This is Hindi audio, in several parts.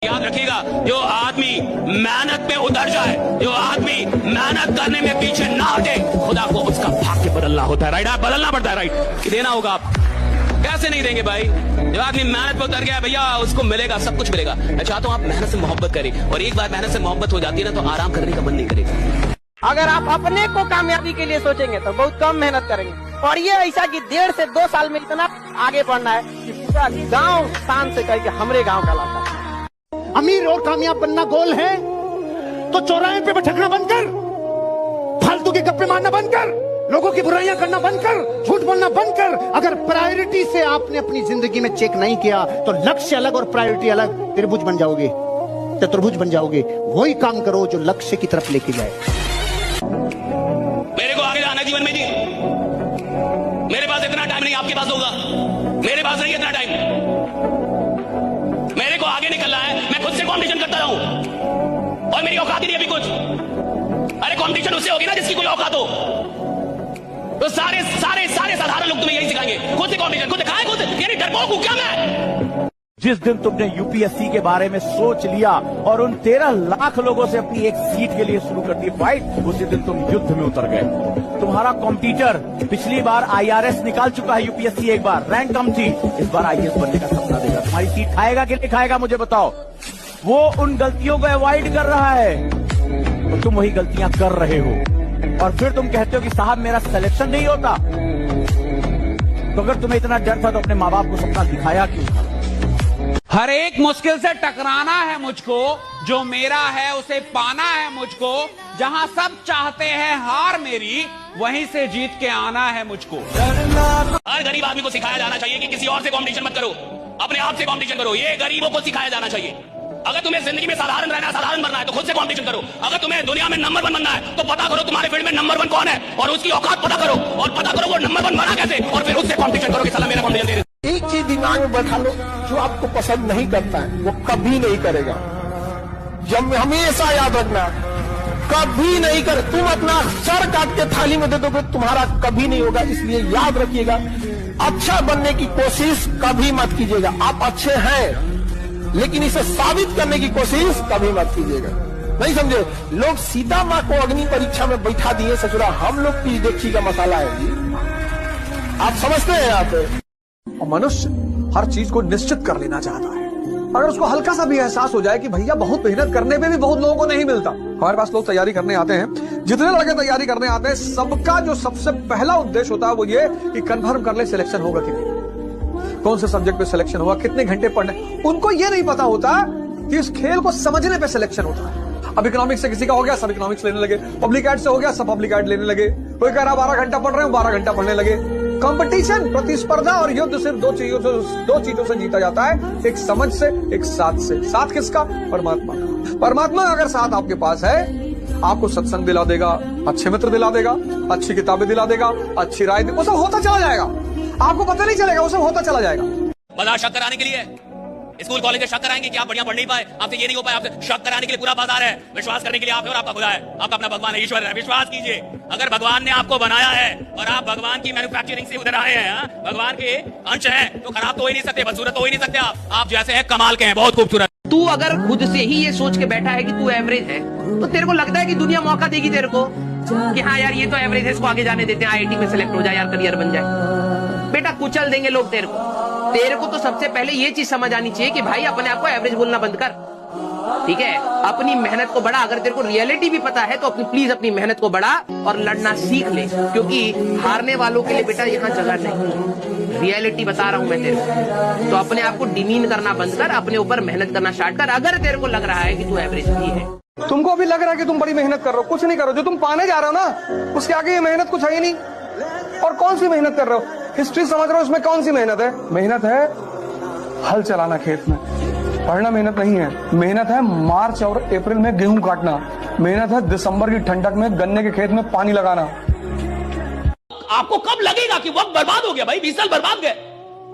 याद रखिएगा, जो आदमी मेहनत में उतर जाए, जो आदमी मेहनत करने में पीछे ना हटे, खुदा को उसका भाग्य बदलना होता है। राइट, आप बदलना पड़ता है। राइट, कि देना होगा। आप कैसे नहीं देंगे भाई? जो आदमी मेहनत पे उतर गया भैया, उसको मिलेगा, सब कुछ मिलेगा। मैं चाहता हूं आप मेहनत से मोहब्बत करें, और एक बार मेहनत से मोहब्बत हो जाती है ना, तो आराम करने का मन नहीं करेगा। अगर आप अपने को कामयाबी के लिए सोचेंगे तो बहुत कम मेहनत करेंगे, और ये ऐसा कि 1.5 से 2 साल में इतना आगे बढ़ना है कि पूरा गांव शान से कहे कि हमरे गांव का लाता है। अमीर और कामयाब बनना गोल है तो चौराहे पे भटकना बंद कर, फालतू के गप्पे मारना बंद कर, लोगों की बुराइयां करना बंद कर, झूठ बोलना बंद कर। अगर प्रायोरिटी से आपने अपनी जिंदगी में चेक नहीं किया तो लक्ष्य अलग और प्रायोरिटी अलग, त्रिभुज बन जाओगे, चतुर्भुज बन जाओगे। वही काम करो जो लक्ष्य की तरफ लेके जाए। मेरे को आगे जाना जीवन में जी, मेरे पास इतना टाइम नहीं, आपके पास होगा, मेरे पास नहीं इतना टाइम। मेरे को आगे निकलना है, मैं खुद से कंपटीशन करता रहूं, और मेरी औकात ही नहीं अभी कुछ। अरे कंपटीशन उससे होगी ना जिसकी कोई औकात हो। तो सारे सारे सारे साधारण लोग तुम्हें यही सिखाएंगे, खुद से कंपटीशन, खुद दिखाए, खुद यानी डरपोक हूं क्या मैं? जिस दिन तुमने यूपीएससी के बारे में सोच लिया और उन 13 लाख लोगों से अपनी एक सीट के लिए शुरू कर दी फाइट, उसी दिन तुम युद्ध में उतर गए। तुम्हारा कॉम्पिटिटर पिछली बार आईआरएस निकाल चुका है, यूपीएससी एक बार रैंक कम थी, इस बार आईएएस बनने का सपना देगा। तुम्हारी सीट खाएगा कि नहीं खाएगा मुझे बताओ। वो उन गलतियों को अवॉइड कर रहा है तो तुम वही गलतियां कर रहे हो, और फिर तुम कहते हो कि साहब मेरा सिलेक्शन नहीं होता। तो अगर तुम्हें इतना डर था तो अपने माँ बाप को सपना दिखाया क्यों? हर एक मुश्किल से टकराना है मुझको, जो मेरा है उसे पाना है मुझको, जहां सब चाहते हैं हार मेरी, वहीं से जीत के आना है मुझको। हर गरीब आदमी को सिखाया जाना चाहिए कि किसी और से कंपटीशन मत करो, अपने आप से कंपटीशन करो। ये गरीबों को सिखाया जाना चाहिए। अगर तुम्हें जिंदगी में साधारण रहना, साधारण बनना है तो खुद से कंपटीशन करो। अगर तुम्हें दुनिया में नंबर 1 बनना है तो पता करो तुम्हारे फील्ड में नंबर 1 कौन है, और उसकी औकात पता करो, और पता करो वो नंबर 1 बना कैसे, और फिर उससे कंपटीशन करो कि साला मेरा कंपटीशन दे। एक चीज दिमाग में बैठा लो, जो आपको पसंद नहीं करता है वो कभी नहीं करेगा। जब हमेशा याद रखना, कभी नहीं कर। तुम अपना सर काट के थाली में दे दोगे, तुम्हारा कभी नहीं होगा। इसलिए याद रखिएगा, अच्छा बनने की कोशिश कभी मत कीजिएगा। आप अच्छे हैं लेकिन इसे साबित करने की कोशिश कभी मत कीजिएगा। नहीं समझे? लोग सीता माँ को अग्नि परीक्षा में बैठा दिए ससुरा, हम लोग की देखी का मसाला है जी। आप समझते हैं? आप मनुष्य हर चीज को निश्चित कर लेना चाहता है। अगर उसको हल्का सा भी एहसास हो जाए कि भैया बहुत मेहनत करने में भी बहुत लोगों को नहीं मिलता। हमारे पास लोग तैयारी करने आते हैं, जितने लड़के तैयारी करने आते हैं, सबका जो सबसे पहला उद्देश्य होता है वो ये कि कंफर्म कर ले सिलेक्शन होगा कि नहीं, कौन से सब्जेक्ट पे सिलेक्शन होगा, कितने घंटे पढ़ने। उनको ये नहीं पता होता कि इस खेल को समझने पे सिलेक्शन होता है। अब इकोनॉमिक्स से किसी का हो गया, सब इकोनॉमिक्स लेने लगे। पब्लिक एड से हो गया, सब पब्लिक एड लेने लगे। कोई कह रहा 12 घंटा पढ़ रहे हो, 12 घंटा पढ़ने लगे। कंपटीशन, प्रतिस्पर्धा और युद्ध सिर्फ दो चीजों से जीता जाता है, एक समझ से, एक साथ से। साथ किसका? परमात्मा का। परमात्मा अगर साथ आपके पास है, आपको सत्संग दिला देगा, अच्छे मित्र दिला देगा, अच्छी किताबें दिला देगा, अच्छी राय, वो सब होता चला जाएगा। आपको पता नहीं चलेगा, वो सब होता चला जाएगा। बाजार शक कराने के लिए स्कूल कॉलेज में शक कराएंगे कि आप बढ़िया पढ़ नहीं पाए, आपसे ये नहीं हो पाए, आपसे शक कराने के लिए पूरा बाजार है। विश्वास करने के लिए आप है और आपका खुदा है, आपका अपना भगवान है, ईश्वर है। विश्वास कीजिए, अगर भगवान ने आपको बनाया है और आप भगवान की मैन्युफैक्चरिंग से उधर आए हैं, भगवान के अंश हैं, तो खराब तो हो ही नहीं सकते, बदसूरत तो हो ही नहीं सकते। आप जैसे हैं कमाल के हैं, बहुत खूबसूरत। तू अगर खुद से ही ये सोच के बैठा है कि तू एवरेज है, तो तेरे को लगता है कि दुनिया मौका देगी तेरे को कि हाँ यार ये तो एवरेज है, इसको आगे जाने देते हैं, आईआईटी में सिलेक्ट हो जाए यार, करियर बन जाए। बेटा कुचल देंगे लोग तेरे को तो सबसे पहले ये चीज समझ आनी चाहिए कि भाई अपने आप को एवरेज बोलना बंद कर, ठीक है? अपनी मेहनत को बढ़ा। अगर तेरे को रियलिटी भी पता है तो प्लीज अपनी मेहनत को बढ़ा और लड़ना सीख ले, क्योंकि हारने वालों के लिए बेटा यहाँ जगह नहीं। रियलिटी बता रहा हूं मैं तेरे को, तो अपने आप को डिमीन करना बंद कर, अपने ऊपर मेहनत करना स्टार्ट कर। अगर तेरे को लग रहा है कि तू एवरेज भी है, तुमको अभी लग रहा है कि तुम बड़ी मेहनत कर रहे हो, कुछ नहीं करो। जो तुम पाने जा रहे हो ना, उसके आगे ये मेहनत कुछ है ही नहीं। और कौन सी मेहनत कर रहे हो? हिस्ट्री समझ रहे हो, उसमें कौन सी मेहनत है? मेहनत है हल चलाना खेत में, पढ़ना मेहनत नहीं है। मेहनत है मार्च और अप्रैल में गेहूं काटना, मेहनत है दिसंबर की ठंडक में गन्ने के खेत में पानी लगाना। आपको कब लगेगा कि वक्त बर्बाद हो गया? भाई 20 साल बर्बाद गए,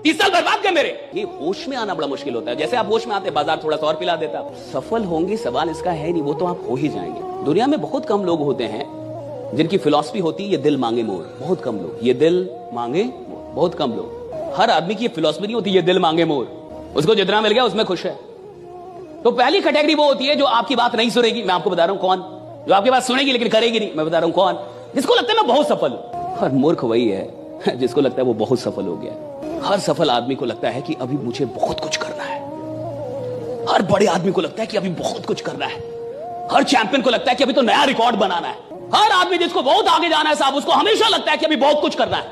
30 साल बर्बाद गए मेरे। ये होश में आना बड़ा मुश्किल होता है। जैसे आप होश में आते, बाजार थोड़ा सा और पिला देता। सफल होंगे सवाल इसका है नहीं, वो तो आप हो ही जाएंगे। दुनिया में बहुत कम लोग होते हैं जिनकी फिलॉसफी होती है ये दिल मांगे मोर। बहुत कम लोग, ये दिल मांगे मोर, बहुत कम लोग। हर आदमी की ये फिलॉसफी नहीं होती ये दिल मांगे मोर। उसको जितना मिल गया उसमें खुश है। तो पहली कैटेगरी वो होती है जो आपकी बात नहीं सुनेगी, मैं आपको बता रहा हूं कौन, जो आपकी बात सुनेगी लेकिन करेगी नहीं, मैं बता रहा हूं कौन, जिसको लगता है मैं बहुत सफल हूं। और मूर्ख वही है जिसको लगता है वो बहुत सफल हो गया। हर सफल आदमी को लगता है कि अभी मुझे बहुत कुछ करना है, हर बड़े आदमी को लगता है कि अभी बहुत कुछ करना है, हर चैंपियन को लगता है कि अभी तो नया रिकॉर्ड बनाना है, हर आदमी जिसको बहुत आगे जाना है साहब उसको हमेशा लगता है कि अभी बहुत कुछ करना है,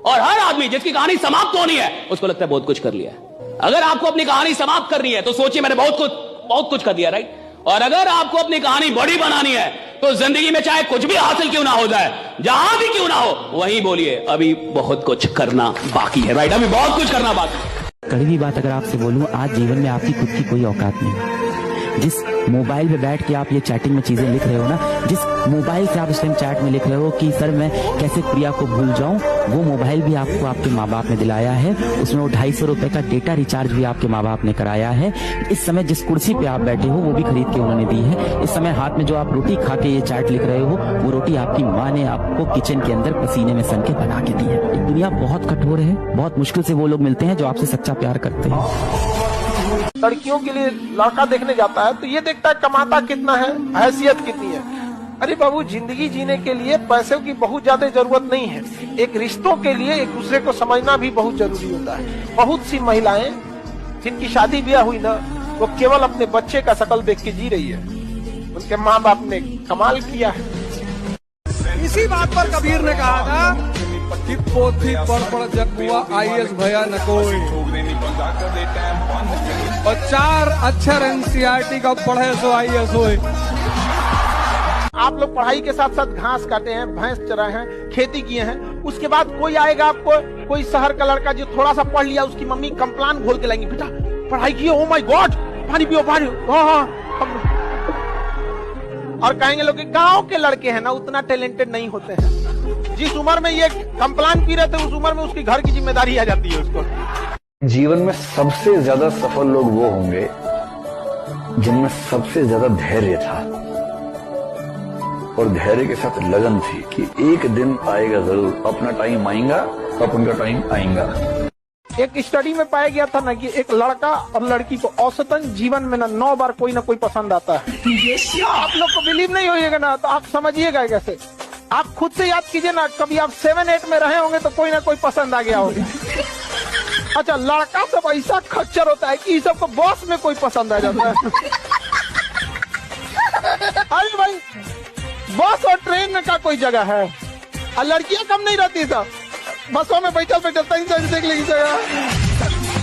और हर आदमी जिसकी कहानी समाप्त होनी है उसको लगता है बहुत कुछ कर लिया है। अगर आपको अपनी कहानी समाप्त करनी है तो सोचिए मैंने बहुत कुछ कर दिया, राइट। और अगर आपको अपनी कहानी बड़ी बनानी है तो जिंदगी में चाहे कुछ भी हासिल क्यों ना हो जाए, जहां भी क्यों ना हो, वहीं बोलिए अभी बहुत कुछ करना बाकी है, राइट, अभी बहुत कुछ करना बाकी है। कड़वी बात अगर आपसे बोलूं, आज जीवन में आपकी खुद की कोई औकात नहीं। जिस मोबाइल पे बैठ के आप ये चैटिंग में चीजें लिख रहे हो ना, जिस मोबाइल से आप इस टाइम चैट में लिख रहे हो कि सर मैं कैसे प्रिया को भूल जाऊं, वो मोबाइल भी आपको आपके माँ बाप ने दिलाया है, उसमें वो 250 रुपए का डेटा रिचार्ज भी आपके माँ बाप ने कराया है। इस समय जिस कुर्सी पे आप बैठे हो वो भी खरीद के उन्होंने दी है। इस समय हाथ में जो आप रोटी खा के ये चैट लिख रहे हो, वो रोटी आपकी माँ ने आपको किचन के अंदर पसीने में सन के बना के दी है। दुनिया बहुत कठोर है, बहुत मुश्किल से वो लोग मिलते हैं जो आपसे सच्चा प्यार करते हैं। लड़कियों के लिए लड़का देखने जाता है तो ये देखता है कमाता कितना है, हैसियत कितनी है। अरे बाबू, जिंदगी जीने के लिए पैसे की बहुत ज्यादा जरूरत नहीं है, एक रिश्तों के लिए एक दूसरे को समझना भी बहुत जरूरी होता है। बहुत सी महिलाएं जिनकी शादी ब्याह हुई ना, वो केवल अपने बच्चे का शकल देख के जी रही है, उनके माँ बाप ने कमाल किया है। इसी बात पर कबीर ने कहा था कि पोथी पढ़ जगुआ IAS भया न कोई, और 4 अक्षर NCERT का पढ़े सो IAS होए। आप लोग पढ़ाई के साथ साथ घास काटे हैं, भैंस चराए हैं, खेती किए हैं, उसके बाद कोई आएगा आपको, कोई शहर का लड़का जो थोड़ा सा पढ़ लिया, उसकी मम्मी कंप्लान घोल के लाएंगी, बेटा पढ़ाई किए, ओ माय गॉड पानी पियो पानी, हाँ। और कहेंगे लोग कि गांव के लड़के हैं ना उतना टैलेंटेड नहीं होते हैं। जिस उम्र में ये कंप्लान पी रहे थे उस उम्र में उसकी घर की जिम्मेदारी आ जाती है उसको। जीवन में सबसे ज्यादा सफल लोग वो होंगे जिनमें सबसे ज्यादा धैर्य था और धैर्य के साथ लगन थी कि एक दिन आएगा जरूर, अपना टाइम आएगा, अपन का टाइम आएगा। एक स्टडी में पाया गया था ना कि एक लड़का और लड़की को औसतन जीवन में ना 9 बार कोई ना कोई पसंद आता है। आप लोग को बिलीव नहीं होइएगा ना तो आप समझिएगा कैसे। आप खुद से याद कीजिए ना, कभी आप 7-8 में रहे होंगे तो कोई ना कोई पसंद आ गया होगा। अच्छा, लड़का सब ऐसा खच्चर होता है कि सबको बॉस में कोई पसंद आ जाता है। अरे भाई, बस और ट्रेन में का कोई जगह है, और लड़कियां कम नहीं रहती सब, बसों में बैठल देख लेगी जगह,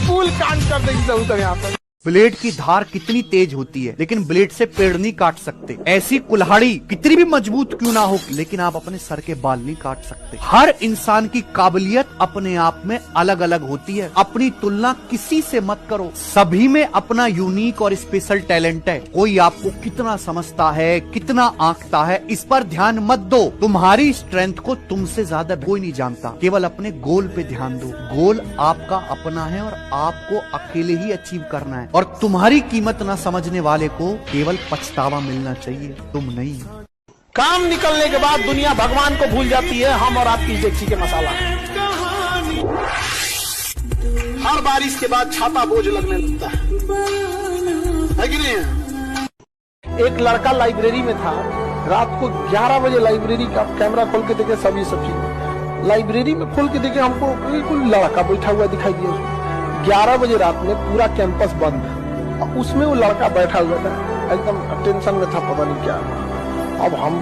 फूल कांड कर देगी सब यहाँ पर। ब्लेड की धार कितनी तेज होती है लेकिन ब्लेड से पेड़ नहीं काट सकते। ऐसी कुल्हाड़ी कितनी भी मजबूत क्यों ना हो लेकिन आप अपने सर के बाल नहीं काट सकते। हर इंसान की काबिलियत अपने आप में अलग अलग होती है। अपनी तुलना किसी से मत करो, सभी में अपना यूनिक और स्पेशल टैलेंट है। कोई आपको कितना समझता है, कितना आंकता है, इस पर ध्यान मत दो। तुम्हारी स्ट्रेंथ को तुमसे ज्यादा कोई नहीं जानता। केवल अपने गोल पे ध्यान दो। गोल आपका अपना है और आपको अकेले ही अचीव करना है, और तुम्हारी कीमत ना समझने वाले को केवल पछतावा मिलना चाहिए, तुम नहीं। काम निकलने के बाद दुनिया भगवान को भूल जाती है, हम और आपकी देखी के मसाला। हर बारिश के बाद छाता बोझ लगने लगता है कि नहीं? एक लड़का लाइब्रेरी में था, रात को 11 बजे लाइब्रेरी का कैमरा खोल के देखे, सभी चीज लाइब्रेरी में खोल के देखे, हमको कोई लड़का बैठा हुआ दिखाई दिया। 11 बजे रात में पूरा कैंपस बंद है, उसमें वो लड़का बैठा हुआ था, एकदम टेंशन में था, पता नहीं क्या। अब हम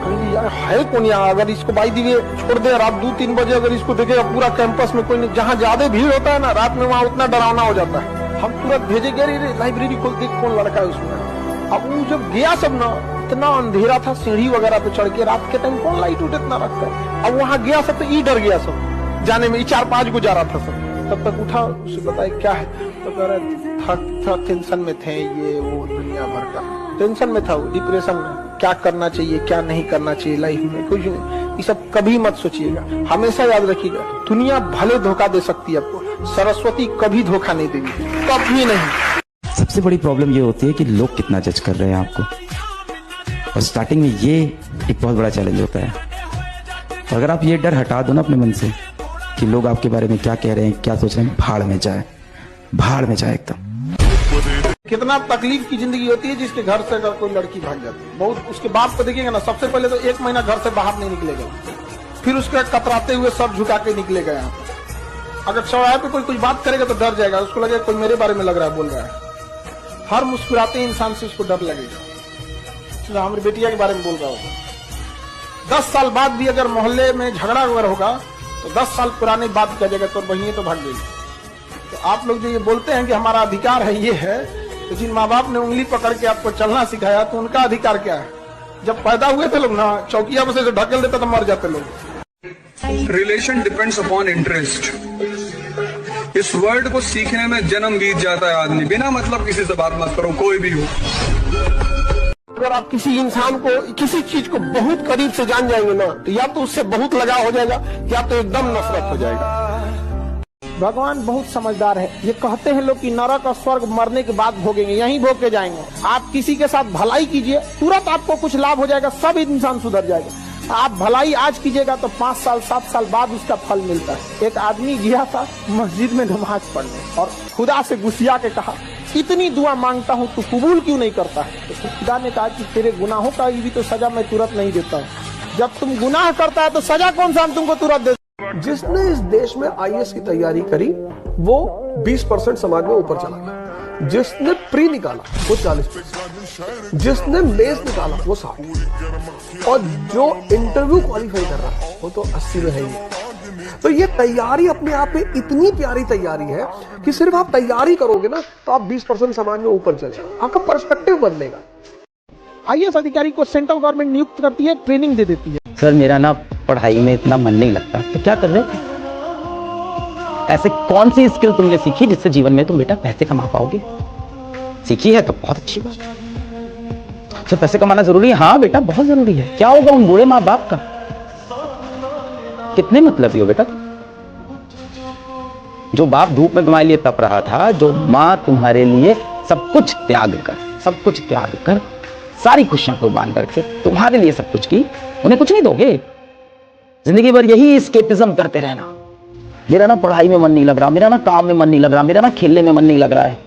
कहेंगे यार है कौन यहाँ, अगर इसको बाई दिए छोड़ दे, रात 2-3 बजे अगर इसको देखे पूरा कैंपस में कोई नहीं, जहाँ ज्यादा भीड़ होता है ना रात में, वहाँ उतना डरावना हो जाता है। हम तुरंत भेजे गए लाइब्रेरी खोल देख कौन लड़का है उसमें। अब वो जब गया सब ना, इतना अंधेरा था, सीढ़ी वगैरह पे चढ़ के, रात के टाइम कौन लाइट उठ इतना रखता है। अब वहाँ गया सब तो डर गया सब जाने में, 4-5 को जा रहा था सब। तब तक उठा, उसे बताया क्या है, तो कह रहा था टेंशन में थे, ये वो दुनिया भर का टेंशन में था, वो डिप्रेशन में, क्या करना चाहिए क्या नहीं करना चाहिए लाइफ में, कुछ नहीं। ये सब कभी मत सोचिएगा, हमेशा याद रखिएगा, दुनिया भले धोखा दे सकती है आपको, सरस्वती कभी धोखा नहीं देगी, कभी नहीं। सबसे बड़ी प्रॉब्लम ये होती है कि लोग कितना जज कर रहे हैं आपको, और स्टार्टिंग में ये एक बहुत बड़ा चैलेंज होता है। तो अगर आप ये डर हटा दो ना अपने मन से कि लोग आपके बारे में क्या कह रहे हैं, क्या सोच रहे हैं, भाड़ में जाए एकदम। कितना तकलीफ की जिंदगी होती है जिसके घर से अगर कोई लड़की भाग जाती है। बहुत उसके बाप को देखिएगा ना, सबसे पहले तो 1 महीना घर से बाहर नहीं निकलेगा, फिर उसके कतराते हुए सर झुका के निकलेगा यहाँ पे। अगर चौराहे पे कोई कुछ बात करेगा तो डर जाएगा, उसको लगेगा कोई मेरे बारे में लग रहा है, बोल रहा है। हर मुस्कुराते इंसान से उसको डर लगेगा, हमारी बेटिया के बारे में बोल रहा होगा। 10 साल बाद भी अगर मोहल्ले में झगड़ा वगैरह होगा तो 10 साल पुरानी बात कर जाएगा, तो वही तो भाग गई। तो आप लोग जो ये बोलते हैं कि हमारा अधिकार है, ये है, तो जिन माँ बाप ने उंगली पकड़ के आपको चलना सिखाया तो उनका अधिकार क्या है? जब पैदा हुए थे लोग ना, चौकिया में से ढकेल देता तो मर जाते लोग। Relation depends upon interest. इस वर्ड को सीखने में जन्म बीत जाता है आदमी। बिना मतलब किसी से बात मत करो, कोई भी हो। अगर आप किसी इंसान को, किसी चीज को बहुत करीब से जान जाएंगे ना, तो या तो उससे बहुत लगाव हो जाएगा या तो एकदम नफरत हो जाएगा। भगवान बहुत समझदार है। ये कहते हैं लोग कि नरक और स्वर्ग मरने के बाद भोगेंगे, यहीं भोग के जाएंगे। आप किसी के साथ भलाई कीजिए, तुरंत आपको कुछ लाभ हो जाएगा, सब इंसान सुधर जाएगा। आप भलाई आज कीजिएगा तो 5 साल 7 साल बाद उसका फल मिलता है। एक आदमी गया था मस्जिद में नमाज पढ़ने और खुदा से गुस्सिया के कहा, इतनी दुआ मांगता हूँ तू कबूल क्यों नहीं करता है? तो खुदा ने कहा कि तेरे गुनाहों का भी तो सजा मैं तुरंत नहीं देता हूँ। जब तुम गुनाह करता है तो सजा कौन सा हम तुमको तुरंत दे? जिसने इस देश में आईएएस की तैयारी करी वो 20% समाज में ऊपर चला गया। जिसने प्री निकाला वो 40%, जिसने मेंस निकाला वो 60%, और जो इंटरव्यू क्वालिफाई कर रहा है वो तो 80 में है ही। तो ये तैयारी अपने आप में इतनी प्यारी तैयारी है कि सिर्फ आप तैयारी करोगे ना तो आप 20% समाज में ऊपर चले जाओगे, आपका पर्सपेक्टिव बदलेगा। आईएएस अधिकारी को सेंट्रल गवर्नमेंट नियुक्त करती है, ट्रेनिंग दे देती है। सर मेरा ना पढ़ाई में इतना मन नहीं लगता, तो क्या कर रहे थे? ऐसे कौन सी स्किल तुमने सीखी जिससे जीवन में तुम बेटा पैसे कमा पाओगे? सीखी है तो बहुत अच्छी बात। तो पैसे कमाना जरूरी है? हाँ बेटा बहुत जरूरी है। क्या होगा उन बूढ़े माँ बाप का? कितने मतलबी हो बेटा? जो बाप धूप में तुम्हारे लिए तप रहा था, जो माँ तुम्हारे लिए सब कुछ त्याग कर सारी खुशियां कुर्बान करके तुम्हारे लिए सब कुछ की, उन्हें कुछ नहीं दोगे? जिंदगी भर यही एस्केपिज्म करते रहना। मेरा ना पढ़ाई में मन नहीं लग रहा, मेरा ना काम में मन नहीं लग रहा, मेरा ना खेलने में मन नहीं लग रहा है।